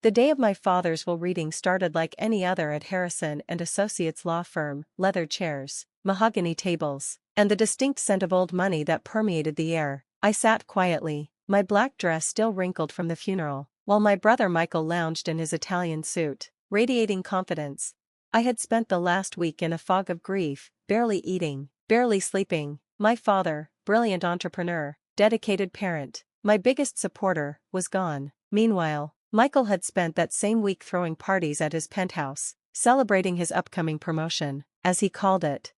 The day of my father's will reading started like any other at Harrison and Associates law firm, leather chairs, mahogany tables, and the distinct scent of old money that permeated the air. I sat quietly, my black dress still wrinkled from the funeral, while my brother Michael lounged in his Italian suit, radiating confidence. I had spent the last week in a fog of grief, barely eating, barely sleeping. My father, brilliant entrepreneur, dedicated parent, my biggest supporter, was gone. Meanwhile, Michael had spent that same week throwing parties at his penthouse, celebrating his upcoming promotion, as he called it.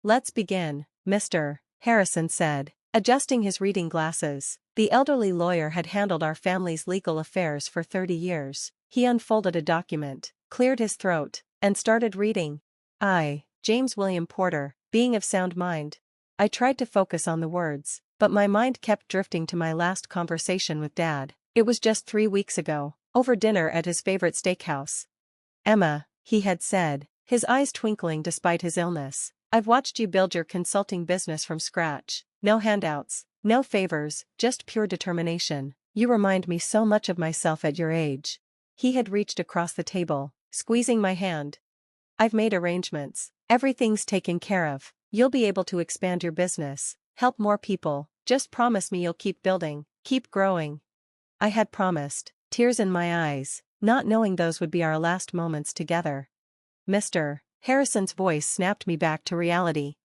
"Let's begin, Mr. Harrison said, adjusting his reading glasses. The elderly lawyer had handled our family's legal affairs for 30 years. He unfolded a document, cleared his throat, and started reading. I, James William Porter, being of sound mind. I tried to focus on the words, but my mind kept drifting to my last conversation with Dad. It was just 3 weeks ago, over dinner at his favorite steakhouse. "Emma," he had said, his eyes twinkling despite his illness, "I've watched you build your consulting business from scratch. No handouts, no favors, just pure determination. You remind me so much of myself at your age." He had reached across the table, squeezing my hand. "I've made arrangements. Everything's taken care of. You'll be able to expand your business, help more people. Just promise me you'll keep building, keep growing." I had promised, tears in my eyes, not knowing those would be our last moments together. Mr. Harrison's voice snapped me back to reality.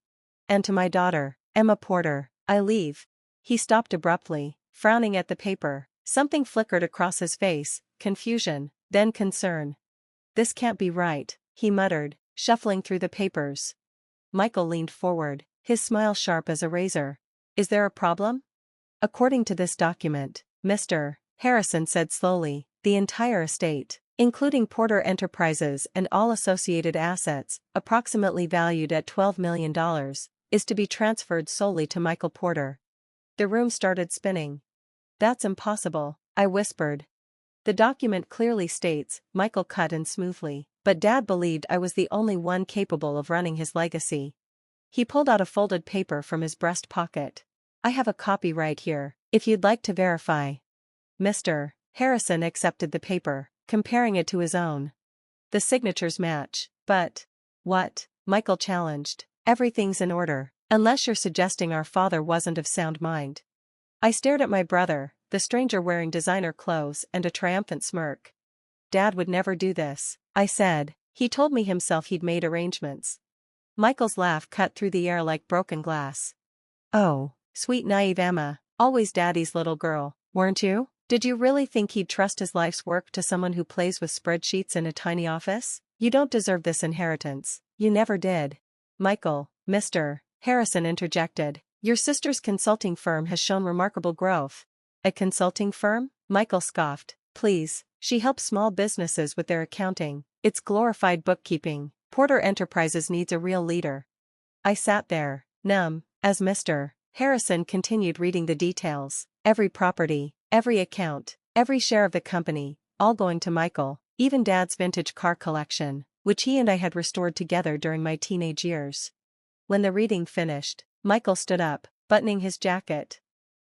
"And to my daughter, Emma Porter, I leave." He stopped abruptly, frowning at the paper. Something flickered across his face, confusion, then concern. "This can't be right," he muttered, shuffling through the papers. Michael leaned forward, his smile sharp as a razor. "Is there a problem?" "According to this document, Mr. Harrison said slowly, the entire estate, including Porter Enterprises and all associated assets, approximately valued at $12 million, is to be transferred solely to Michael Porter." The room started spinning. "That's impossible," I whispered. "The document clearly states," Michael cut in smoothly, "but Dad believed I was the only one capable of running his legacy." He pulled out a folded paper from his breast pocket. "I have a copy right here, if you'd like to verify." Mr. Harrison accepted the paper, comparing it to his own. "The signatures match, but..." "What?" Michael challenged. "Everything's in order, unless you're suggesting our father wasn't of sound mind." I stared at my brother, the stranger wearing designer clothes and a triumphant smirk. "Dad would never do this," I said. "He told me himself he'd made arrangements." Michael's laugh cut through the air like broken glass. "Oh, sweet naive Emma, always Daddy's little girl, weren't you? Did you really think he'd trust his life's work to someone who plays with spreadsheets in a tiny office? You don't deserve this inheritance, you never did." "Michael," Mr. Harrison interjected, "your sister's consulting firm has shown remarkable growth." "A consulting firm?" Michael scoffed. "Please, she helps small businesses with their accounting. It's glorified bookkeeping. Porter Enterprises needs a real leader." I sat there, numb, as Mr. Harrison continued reading the details. Every property, every account, every share of the company, all going to Michael, even Dad's vintage car collection, which he and I had restored together during my teenage years. When the reading finished, Michael stood up, buttoning his jacket.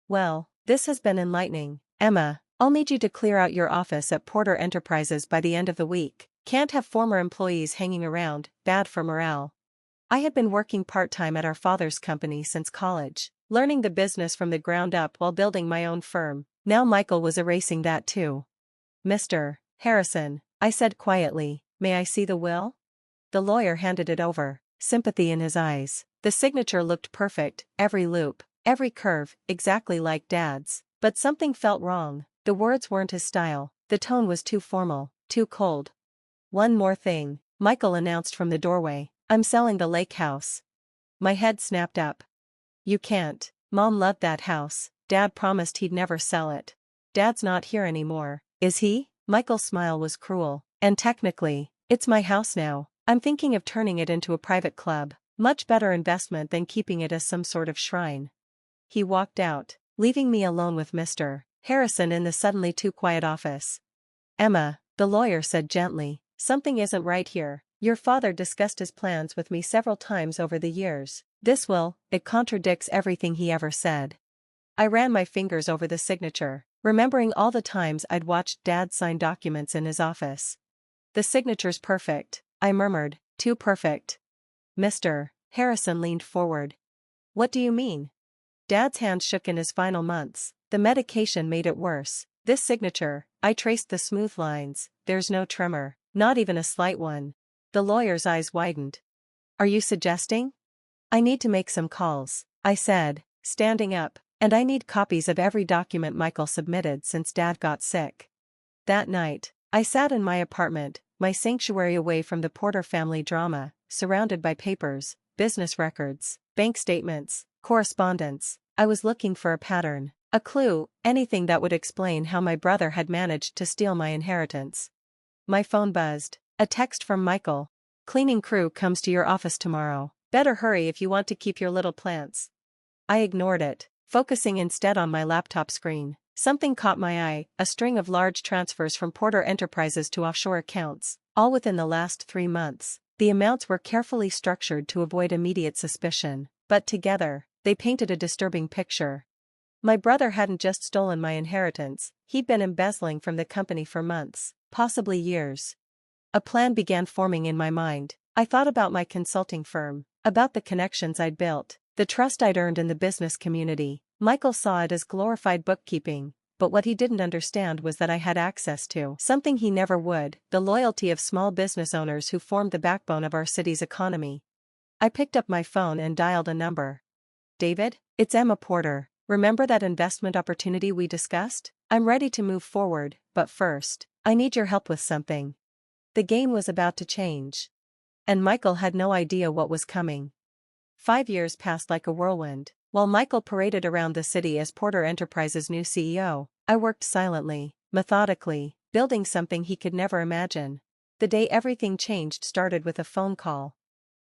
"Well, this has been enlightening, Emma. I'll need you to clear out your office at Porter Enterprises by the end of the week. Can't have former employees hanging around, bad for morale." I had been working part-time at our father's company since college, learning the business from the ground up while building my own firm. Now Michael was erasing that too. "Mr. Harrison," I said quietly, "may I see the will?" The lawyer handed it over, sympathy in his eyes. The signature looked perfect, every loop, every curve, exactly like Dad's. But something felt wrong. The words weren't his style, the tone was too formal, too cold. "One more thing," Michael announced from the doorway. "I'm selling the lake house." My head snapped up. "You can't. Mom loved that house. Dad promised he'd never sell it." "Dad's not here anymore, is he?" Michael's smile was cruel. "And technically, it's my house now. I'm thinking of turning it into a private club. Much better investment than keeping it as some sort of shrine." He walked out, leaving me alone with Mr. Harrison in the suddenly too quiet office. "Emma," the lawyer said gently, "something isn't right here. Your father discussed his plans with me several times over the years. This will, it contradicts everything he ever said." I ran my fingers over the signature. remembering all the times I'd watched Dad sign documents in his office. The signature's perfect, I murmured, too perfect. Mr. Harrison leaned forward. What do you mean? Dad's hand shook in his final months. The medication made it worse. This signature, I traced the smooth lines, there's no tremor, not even a slight one. The lawyer's eyes widened. Are you suggesting? I need to make some calls, I said, standing up, and I need copies of every document Michael submitted since Dad got sick. That night, I sat in my apartment, my sanctuary away from the Porter family drama, surrounded by papers, business records, bank statements, correspondence. I was looking for a pattern, a clue, anything that would explain how my brother had managed to steal my inheritance. My phone buzzed. A text from Michael. Cleaning crew comes to your office tomorrow. Better hurry if you want to keep your little plants. I ignored it, focusing instead on my laptop screen. Something caught my eye, a string of large transfers from Porter Enterprises to offshore accounts, all within the last 3 months. The amounts were carefully structured to avoid immediate suspicion, but together, they painted a disturbing picture. My brother hadn't just stolen my inheritance, he'd been embezzling from the company for months, possibly years. A plan began forming in my mind. I thought about my consulting firm, about the connections I'd built, the trust I'd earned in the business community. Michael saw it as glorified bookkeeping, but what he didn't understand was that I had access to something he never would, the loyalty of small business owners who formed the backbone of our city's economy. I picked up my phone and dialed a number. David, it's Emma Porter. Remember that investment opportunity we discussed? I'm ready to move forward, but first, I need your help with something. The game was about to change. And Michael had no idea what was coming. 5 years passed like a whirlwind. While Michael paraded around the city as Porter Enterprises' new CEO, I worked silently, methodically, building something he could never imagine. The day everything changed started with a phone call.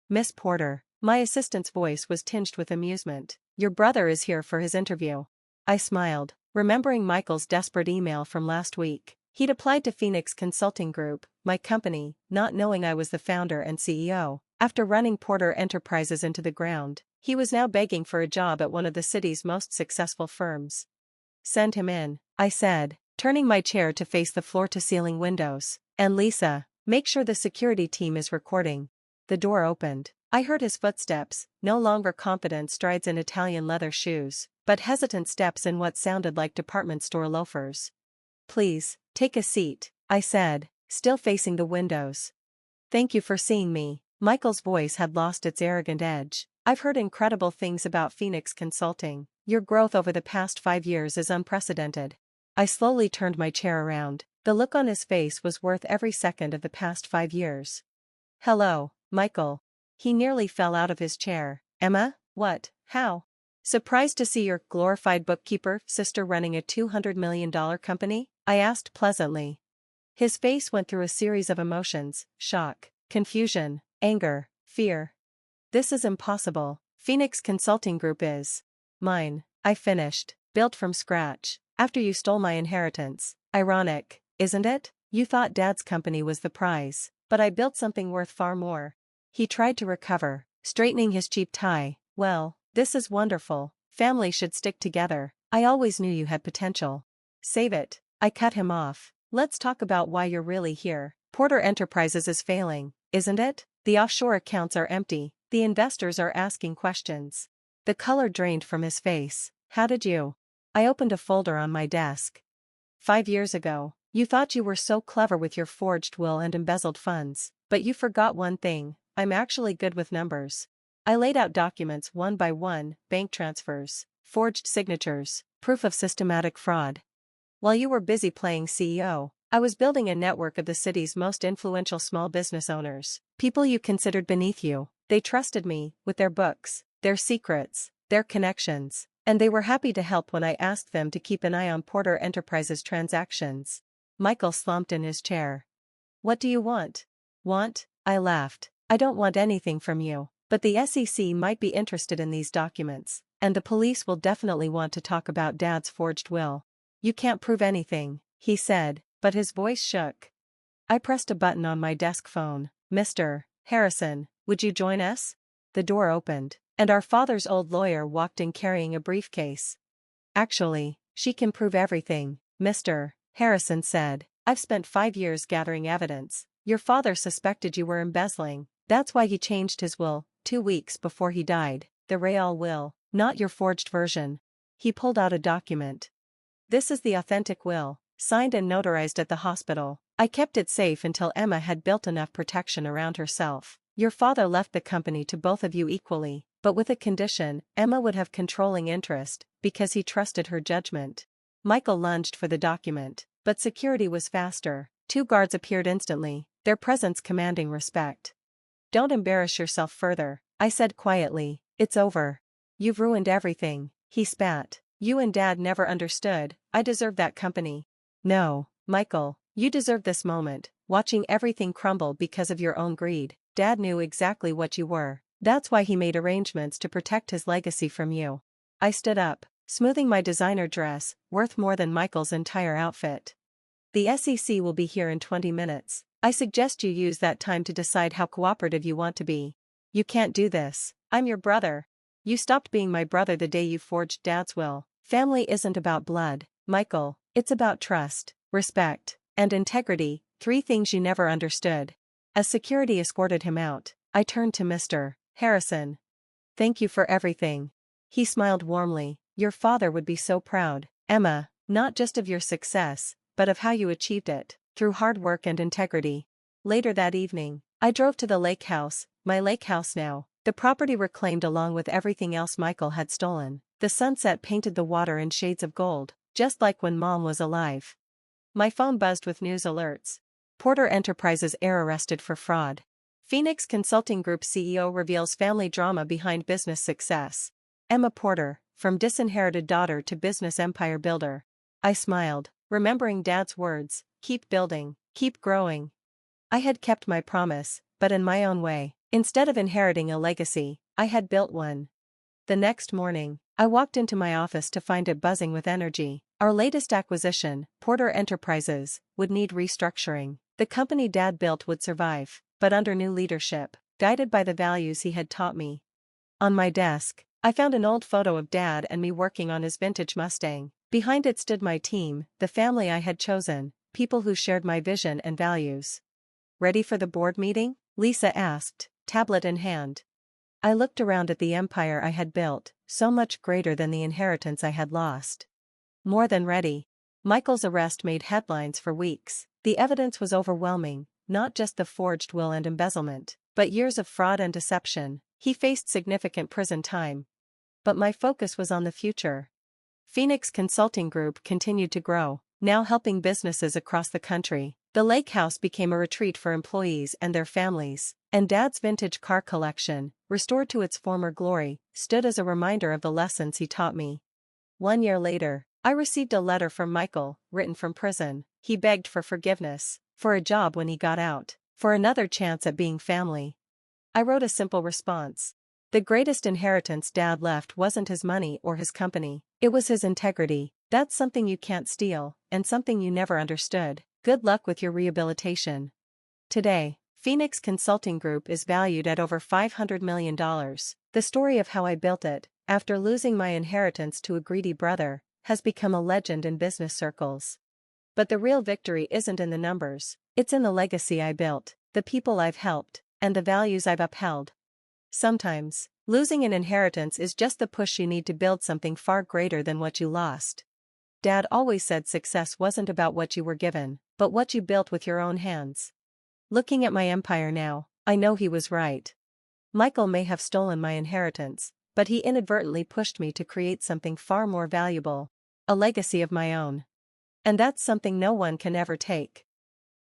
Miss Porter, my assistant's voice was tinged with amusement. Your brother is here for his interview. I smiled, remembering Michael's desperate email from last week. He'd applied to Phoenix Consulting Group, my company, not knowing I was the founder and CEO. After running Porter Enterprises into the ground, he was now begging for a job at one of the city's most successful firms. Send him in, I said, turning my chair to face the floor-to-ceiling windows. And Lisa, make sure the security team is recording. The door opened. I heard his footsteps, no longer confident strides in Italian leather shoes, but hesitant steps in what sounded like department store loafers. Please, take a seat, I said, still facing the windows. Thank you for seeing me. Michael's voice had lost its arrogant edge. I've heard incredible things about Phoenix Consulting. Your growth over the past 5 years is unprecedented. I slowly turned my chair around. The look on his face was worth every second of the past 5 years. Hello, Michael. He nearly fell out of his chair. Emma, what, how? Surprised to see your glorified bookkeeper sister running a $200 million company? I asked pleasantly. His face went through a series of emotions: shock, confusion, anger, fear. This is impossible. Phoenix Consulting Group is mine, I finished, built from scratch, after you stole my inheritance. Ironic, isn't it? You thought Dad's company was the prize, but I built something worth far more. He tried to recover, straightening his cheap tie. Well, this is wonderful. Family should stick together. I always knew you had potential. Save it. I cut him off. Let's talk about why you're really here. Porter Enterprises is failing, isn't it? The offshore accounts are empty. The investors are asking questions. The color drained from his face. How did you? I opened a folder on my desk. 5 years ago, you thought you were so clever with your forged will and embezzled funds, but you forgot one thing. I'm actually good with numbers. I laid out documents one by one: bank transfers, forged signatures, proof of systematic fraud. While you were busy playing CEO, I was building a network of the city's most influential small business owners, people you considered beneath you. They trusted me, with their books, their secrets, their connections, and they were happy to help when I asked them to keep an eye on Porter Enterprises transactions. Michael slumped in his chair. What do you want? Want? I laughed. I don't want anything from you, but the SEC might be interested in these documents, and the police will definitely want to talk about Dad's forged will. You can't prove anything, he said, but his voice shook. I pressed a button on my desk phone. Mr. Harrison, would you join us? The door opened, and our father's old lawyer walked in carrying a briefcase. Actually, she can prove everything, Mr. Harrison said. I've spent 5 years gathering evidence. Your father suspected you were embezzling. That's why he changed his will, 2 weeks before he died. The real will, not your forged version. He pulled out a document. This is the authentic will, signed and notarized at the hospital. I kept it safe until Emma had built enough protection around herself. Your father left the company to both of you equally, but with a condition: Emma would have controlling interest, because he trusted her judgment. Michael lunged for the document, but security was faster. 2 guards appeared instantly, their presence commanding respect. Don't embarrass yourself further, I said quietly. It's over. You've ruined everything, he spat. You and Dad never understood. I deserve that company. No, Michael, you deserve this moment, watching everything crumble because of your own greed. Dad knew exactly what you were. That's why he made arrangements to protect his legacy from you. I stood up, smoothing my designer dress, worth more than Michael's entire outfit. The SEC will be here in 20 minutes. I suggest you use that time to decide how cooperative you want to be. You can't do this. I'm your brother. You stopped being my brother the day you forged Dad's will. Family isn't about blood, Michael. It's about trust, respect, and integrity, 3 things you never understood. As security escorted him out, I turned to Mr. Harrison. Thank you for everything. He smiled warmly. Your father would be so proud, Emma, not just of your success, but of how you achieved it, through hard work and integrity. Later that evening, I drove to the lake house, my lake house now, the property reclaimed along with everything else Michael had stolen. The sunset painted the water in shades of gold, just like when Mom was alive. My phone buzzed with news alerts. Porter Enterprises heir arrested for fraud. Phoenix Consulting Group CEO reveals family drama behind business success. Emma Porter, from disinherited daughter to business empire builder. I smiled, remembering Dad's words, keep building, keep growing. I had kept my promise, but in my own way. Instead of inheriting a legacy, I had built one. The next morning, I walked into my office to find it buzzing with energy. Our latest acquisition, Porter Enterprises, would need restructuring. The company Dad built would survive, but under new leadership, guided by the values he had taught me. On my desk, I found an old photo of Dad and me working on his vintage Mustang. Behind it stood my team, the family I had chosen, people who shared my vision and values. Ready for the board meeting? Lisa asked, tablet in hand. I looked around at the empire I had built, so much greater than the inheritance I had lost. More than ready. Michael's arrest made headlines for weeks. The evidence was overwhelming, not just the forged will and embezzlement, but years of fraud and deception. He faced significant prison time. But my focus was on the future. Phoenix Consulting Group continued to grow, now helping businesses across the country. The lake house became a retreat for employees and their families, and Dad's vintage car collection, restored to its former glory, stood as a reminder of the lessons he taught me. 1 year later, I received a letter from Michael, written from prison. He begged for forgiveness, for a job when he got out, for another chance at being family. I wrote a simple response. The greatest inheritance Dad left wasn't his money or his company, it was his integrity. That's something you can't steal, and something you never understood. Good luck with your rehabilitation. Today, Phoenix Consulting Group is valued at over $500 million. The story of how I built it, after losing my inheritance to a greedy brother, has become a legend in business circles. But the real victory isn't in the numbers, it's in the legacy I built, the people I've helped, and the values I've upheld. Sometimes, losing an inheritance is just the push you need to build something far greater than what you lost. Dad always said success wasn't about what you were given, but what you built with your own hands. Looking at my empire now, I know he was right. Michael may have stolen my inheritance, but he inadvertently pushed me to create something far more valuable, a legacy of my own. And that's something no one can ever take.